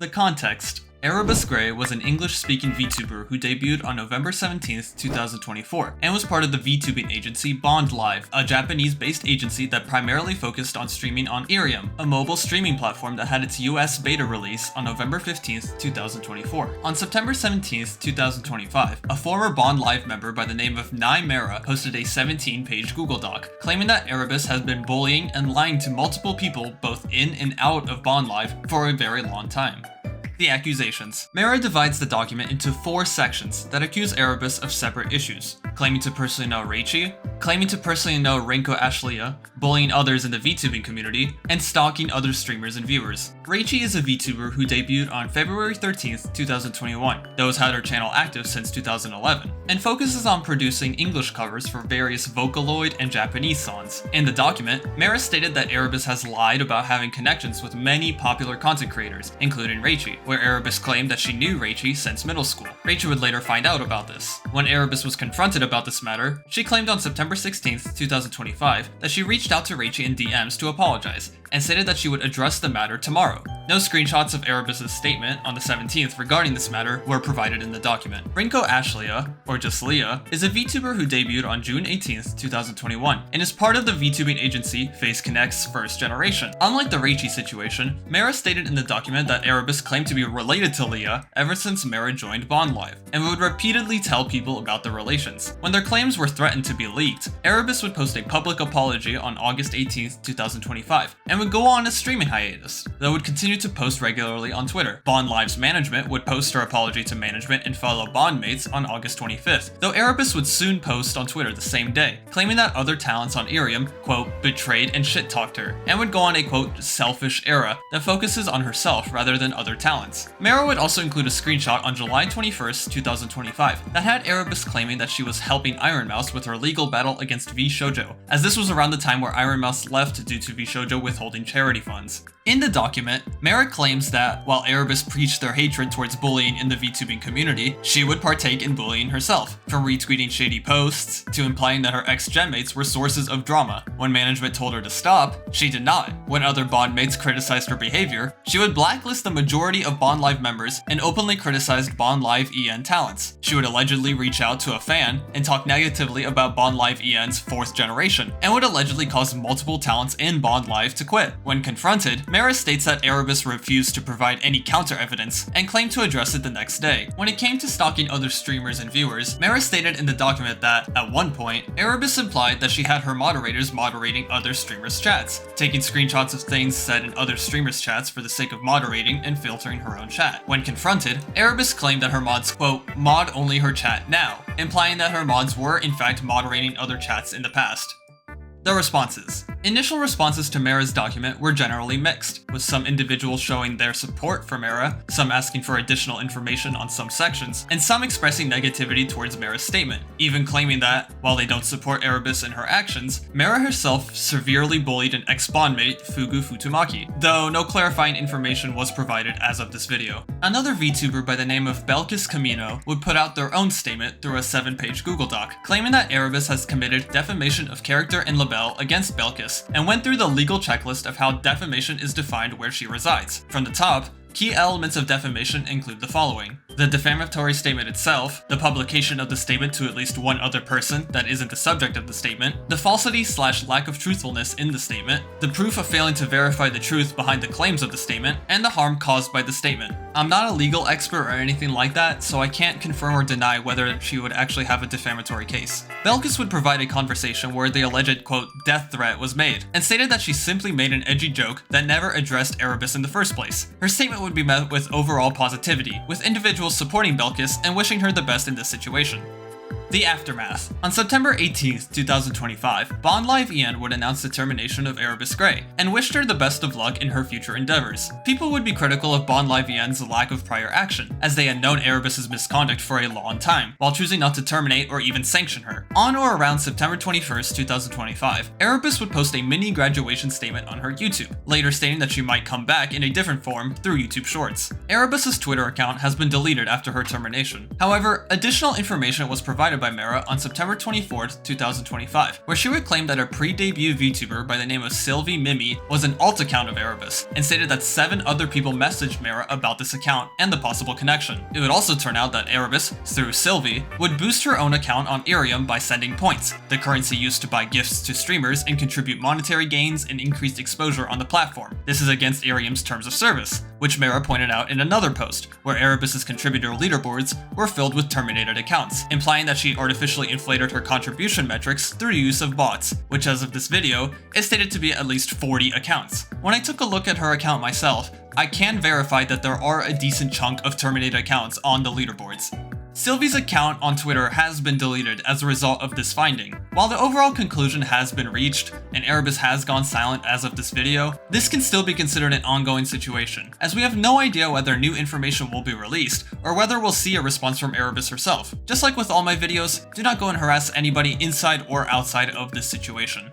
The context. Erebus Grey was an English-speaking VTuber who debuted on November 17th, 2024, and was part of the VTubing agency Bondlive, a Japanese-based agency that primarily focused on streaming on Erebus, a mobile streaming platform that had its US beta release on November 15th, 2024. On September 17th, 2025, a former Bondlive member by the name of Mera posted a 17-page Google Doc, claiming that Erebus has been bullying and lying to multiple people both in and out of Bondlive for a very long time. The accusations. Mera divides the document into 4 sections that accuse Erebus of separate issues: claiming to personally know Reichi, claiming to personally know Renko Ashlia, bullying others in the VTubing community, and stalking other streamers and viewers. Reichi is a VTuber who debuted on February 13th, 2021, though has had her channel active since 2011, and focuses on producing English covers for various Vocaloid and Japanese songs. In the document, Mera stated that Erebus has lied about having connections with many popular content creators, including Reichi, where Erebus claimed that she knew Reichi since middle school. Reichi would later find out about this. When Erebus was confronted about this matter, she claimed on September 16th, 2025, that she reached out to Reichi in DMs to apologize, and stated that she would address the matter tomorrow. No screenshots of Erebus' statement on the 17th regarding this matter were provided in the document. Renko Ashlia, or just Leah, is a VTuber who debuted on June 18th, 2021, and is part of the VTubing agency Face Connect's first generation. Unlike the Reichi situation, Mera stated in the document that Erebus claimed to be related to Leah ever since Mera joined Bondlive, and would repeatedly tell people about their relations. When their claims were threatened to be leaked, Erebus would post a public apology on August 18th, 2025, and would go on a streaming hiatus, though would continue to post regularly on Twitter. Bondlive's management would post her apology to management and fellow Bondmates on August 25th, though Erebus would soon post on Twitter the same day, claiming that other talents on Erebus, quote, betrayed and shit-talked her, and would go on a, quote, selfish era that focuses on herself rather than other talents. Mera would also include a screenshot on July 21st, 2025, that had Erebus claiming that she was helping Iron Mouse with her legal battle against VShojo, as this was around the time where Iron Mouse left due to VShojo withholding charity funds. In the document, Mera claims that, while Erebus preached their hatred towards bullying in the VTubing community, she would partake in bullying herself, from retweeting shady posts, to implying that her ex-genmates were sources of drama. When management told her to stop, she did not. When other Bondmates criticized her behavior, she would blacklist the majority of Bondlive members and openly criticized Bondlive EN talents. She would allegedly reach out to a fan and talk negatively about Bondlive EN's 4th generation, and would allegedly cause multiple talents in Bondlive to quit. When confronted, Mera states that Erebus refused to provide any counter evidence and claimed to address it the next day. When it came to stalking other streamers and viewers, Mera stated in the document that, at one point, Erebus implied that she had her moderators moderating other streamers' chats, taking screenshots of things said in other streamers' chats for the sake of moderating and filtering her own chat. When confronted, Erebus claimed that her mods, quote, mod only her chat now, implying that her mods were in fact moderating other chats in the past. The responses. Initial responses to Mera's document were generally mixed, with some individuals showing their support for Mera, some asking for additional information on some sections, and some expressing negativity towards Mera's statement, even claiming that, while they don't support Erebus in her actions, Mera herself severely bullied an ex-bondmate, Fugu Futamaki, though no clarifying information was provided as of this video. Another VTuber by the name of Belkis Kamino would put out their own statement through a 7-page Google Doc, claiming that Erebus has committed defamation of character and libel against Belkis, and went through the legal checklist of how defamation is defined where she resides. From the top, key elements of defamation include the following: the defamatory statement itself, the publication of the statement to at least one other person that isn't the subject of the statement, the falsity/lack of truthfulness in the statement, the proof of failing to verify the truth behind the claims of the statement, and the harm caused by the statement. I'm not a legal expert or anything like that, so I can't confirm or deny whether she would actually have a defamatory case. Belkis would provide a conversation where the alleged, quote, death threat was made, and stated that she simply made an edgy joke that never addressed Erebus in the first place. Her statement would be met with overall positivity, with individuals supporting Belkis and wishing her the best in this situation. The aftermath. On September 18th, 2025, Bondlive EN would announce the termination of Erebus Grey, and wished her the best of luck in her future endeavors. People would be critical of Bondlive EN's lack of prior action, as they had known Erebus' misconduct for a long time, while choosing not to terminate or even sanction her. On or around September 21st, 2025, Erebus would post a mini graduation statement on her YouTube, later stating that she might come back in a different form through YouTube Shorts. Erebus' Twitter account has been deleted after her termination. However, additional information was provided by Mera on September 24th, 2025, where she would claim that a pre-debut VTuber by the name of Sylvie Mimi was an alt account of Erebus, and stated that 7 other people messaged Mera about this account and the possible connection. It would also turn out that Erebus, through Sylvie, would boost her own account on Irium by sending points, the currency used to buy gifts to streamers and contribute monetary gains and increased exposure on the platform. This is against Irium's terms of service, which Mera pointed out in another post, where Erebus's contributor leaderboards were filled with terminated accounts, implying that she artificially inflated her contribution metrics through the use of bots, which as of this video, is stated to be at least 40 accounts. When I took a look at her account myself, I can verify that there are a decent chunk of terminated accounts on the leaderboards. Sylvie's account on Twitter has been deleted as a result of this finding. While the overall conclusion has been reached, and Erebus has gone silent as of this video, this can still be considered an ongoing situation, as we have no idea whether new information will be released, or whether we'll see a response from Erebus herself. Just like with all my videos, do not go and harass anybody inside or outside of this situation.